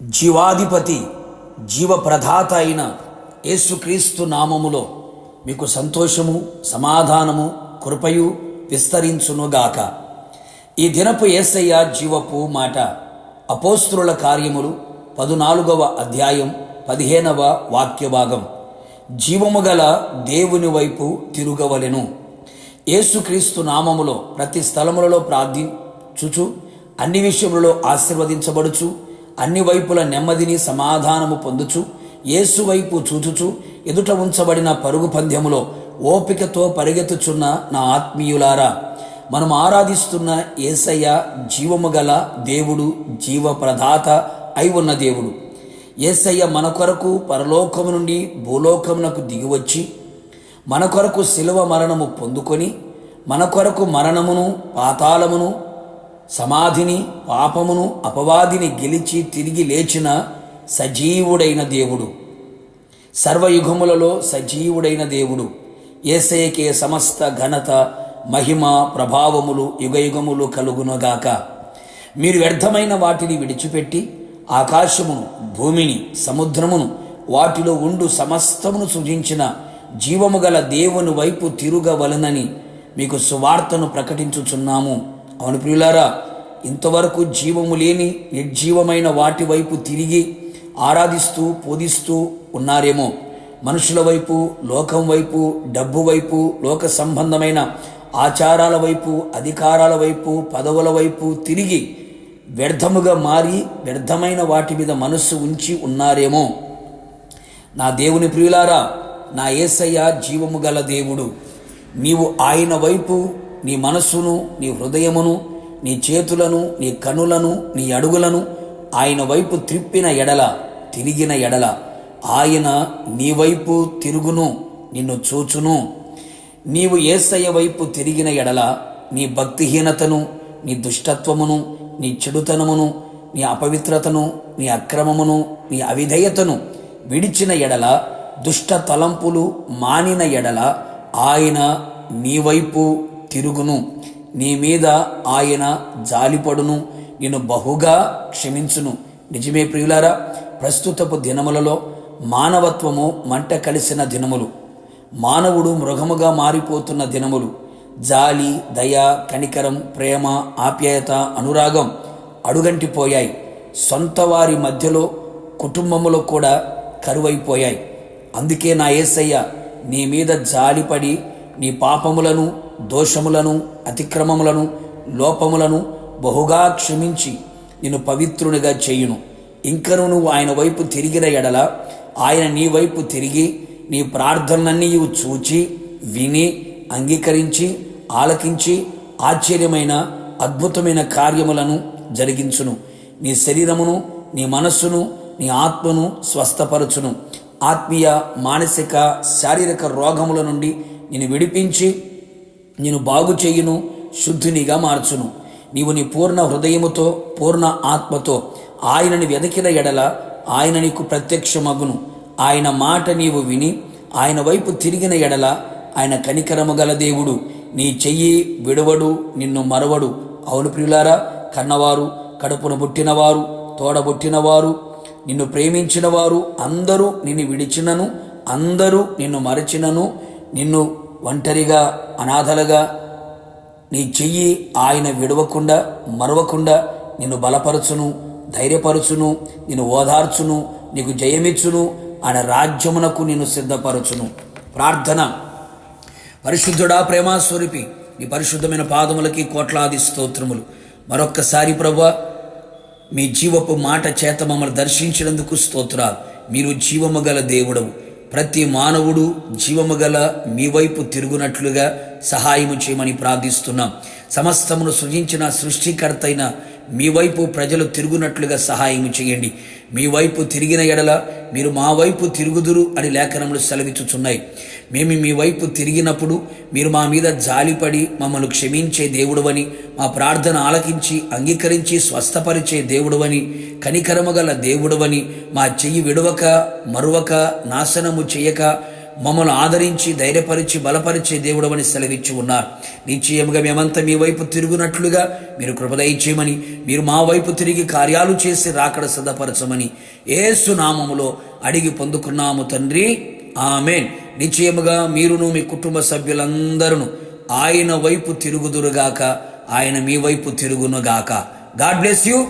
జీవాధిపతి జీవప్రదాత అయిన యేసుక్రీస్తు నామములో మీకు సంతోషము, సమాధానము, కృపయు విస్తరించునుగాక. ఈ దినపు యేసయ్య జీవపు మాట అపోస్తుల కార్యములు 14వ అధ్యాయం 15వ వాక్యభాగం. జీవము గల దేవుని వైపు తిరుగవలెను. యేసుక్రీస్తు నామములో ప్రతి స్థలములలో ప్రార్థించుచు అన్ని విషయములలో ఆశీర్వదించబడుచు అన్ని వైపుల నెమ్మదిని సమాధానము పొందుచు యేసు వైపు చూచుచు ఎదుట ఉంచబడిన పరుగు పందెములో ఓపికతో పరిగెత్తుచున్న నా ఆత్మీయులారా, మనం ఆరాధిస్తున్న యేసయ్య జీవము గల దేవుడు, జీవప్రదాత అయి ఉన్న దేవుడు. యేసయ్య మన కొరకు పరలోకము నుండి భూలోకమునకు దిగివచ్చి మన కొరకు శిలువ మరణము పొందుకొని మన కొరకు మరణమును, పాతాళమును, సమాధిని, పాపమును, అపవాదిని గెలిచి తిరిగి లేచిన సజీవుడైన దేవుడు, సర్వయుగములలో సజీవుడైన దేవుడు. యేసయ్యకే సమస్త ఘనత, మహిమ, ప్రభావములు యుగయుగములు కలుగునుగాక. మీరు వ్యర్థమైన వాటిని విడిచిపెట్టి ఆకాశమును, భూమిని, సముద్రమును, వాటిలో ఉండు సమస్తమును సృజించిన జీవము గల దేవుని వైపు తిరుగవలనని మీకు సువార్తను ప్రకటించుచున్నాము. అవును ప్రియులారా, ఇంతవరకు జీవము లేని నిర్జీవమైన వాటి వైపు తిరిగి ఆరాధిస్తూ పూజిస్తూ ఉన్నారేమో. మనుషుల వైపు, లోకం వైపు, డబ్బు వైపు, లోక సంబంధమైన ఆచారాల వైపు, అధికారాల వైపు, పదవుల వైపు తిరిగి వ్యర్థముగా మారి వ్యర్థమైన వాటి మీద మనస్సు ఉంచి ఉన్నారేమో. నా దేవుని ప్రియులారా, నా యేసయ్య జీవము గల దేవుడు. నీవు ఆయన వైపు నీ మనస్సును, నీ హృదయమును, నీ చేతులను, నీ కనులను, నీ అడుగులను ఆయన వైపు త్రిప్పిన ఎడల, తిరిగిన ఎడల ఆయన నీ వైపు తిరుగును, నిన్ను చూచును. నీవు యేసయ్య వైపు తిరిగిన ఎడల నీ భక్తిహీనతను, నీ దుష్టత్వమును, నీ చెడుతనమును, నీ అపవిత్రతను, నీ అక్రమమును, నీ అవిధేయతను విడిచిన ఎడల, దుష్ట తలంపులు మానిన ఎడల ఆయన నీ వైపు తిరుగును. నీ మీద ఆయన జాలిపడును, నిన్ను బహుగా క్షమించును. నిజమే ప్రియులారా, ప్రస్తుతపు దినములలో మానవత్వము మంట కలిసిన దినములు, మానవుడు మృగముగా మారిపోతున్న దినములు. జాలి, దయ, కనికరం, ప్రేమ, ఆప్యాయత, అనురాగం అడుగంటిపోయాయి. సొంత వారి మధ్యలో, కుటుంబములో కూడా కరువైపోయాయి. అందుకే నా యేసయ్య నీ మీద జాలిపడి నీ పాపములను, దోషములను, అతిక్రమములను, లోపములను బహుగా క్షమించి నిన్ను పవిత్రునిగా చేయును. ఇంకను నువ్వు ఆయన వైపు తిరిగిన ఎడల ఆయన నీ వైపు తిరిగి నీ ప్రార్థనలన్నీ చూచి, విని, అంగీకరించి, ఆలకించి ఆశ్చర్యమైన, అద్భుతమైన కార్యములను జరిగించును. నీ శరీరమును, నీ మనస్సును, నీ ఆత్మను స్వస్థపరచును. ఆత్మీయ, మానసిక, శారీరక రోగముల నుండి నిన్ను విడిపించి నేను బాగు చేయును, శుద్ధినిగా మార్చును. నీవు నీ పూర్ణ హృదయముతో, పూర్ణ ఆత్మతో ఆయనని వెదకిన ఎడల ఆయన నీకు ప్రత్యక్షమగును. ఆయన మాట నీవు విని ఆయన వైపు తిరిగిన ఎడల ఆయన కనికరము గల దేవుడు. నీ చెయ్యి విడవడు, నిన్ను మరవడు. అవును ప్రియులారా, కన్నవారు, కడుపును పుట్టినవారు, తోడబుట్టినవారు, నిన్ను ప్రేమించిన వారు అందరూ నిన్ను విడిచినను, అందరూ నిన్ను మరచినను, నిన్ను ఒంటరిగా, అనాథలుగా నీ చెయ్యి ఆయన విడవకుండా, మరవకుండా నిన్ను బలపరచును, ధైర్యపరచును, నిన్ను ఓదార్చును, నీకు జయమిచ్చును, ఆయన రాజ్యమునకు నిన్ను సిద్ధపరచును. ప్రార్థన. పరిశుద్ధుడా, ప్రేమాస్వరూపి, నీ పరిశుద్ధమైన పాదములకి కోట్లాది స్తోత్రములు. మరొక్కసారి ప్రభువా, మీ జీవపు మాట చేత మమ్మల్ని దర్శించినందుకు స్తోత్రాలు. మీరు జీవము గల దేవుడవు. ప్రతి మానవుడు జీవము గల మీ వైపు తిరుగునట్లుగా సహాయము చేయమని ప్రార్థిస్తున్నాం. సమస్తమును సృజించిన సృష్టికర్త అయిన మీ వైపు ప్రజలు తిరుగునట్లుగా సహాయము చేయండి. మీ వైపు తిరిగిన ఎడల మీరు మా వైపు తిరుగుదురు అని లేఖనములు సెలవిచ్చుచున్నాయి. మేము మీ వైపు తిరిగినప్పుడు మీరు మా మీద జాలిపడి మమ్మల్ని క్షమించే దేవుడవని, మా ప్రార్థన ఆలకించి అంగీకరించి స్వస్థపరిచే దేవుడవని, కనికరము గల దేవుడవని, మా చెయ్యి విడవక, మరువక, నాశనము చేయక, మమ్మల్ని ఆదరించి ధైర్యపరిచి బలపరిచే దేవుడవని సెలవిచ్చి ఉన్నారు. నిశ్చయముగా మేమంతా మీ వైపు తిరుగునట్లుగా మీరు కృప దయచేయమని, మీరు మా వైపు తిరిగి కార్యాలు చేసి రాకడ సిద్ధపరచమని యేసు నామములో అడిగి పొందుకున్నాము తండ్రి, ఆమేన్. నిశ్చయముగా మీరును మీ కుటుంబ సభ్యులందరూ ఆయన వైపు తిరుగుదురుగాక, ఆయన మీ వైపు తిరుగునుగాక. God bless you.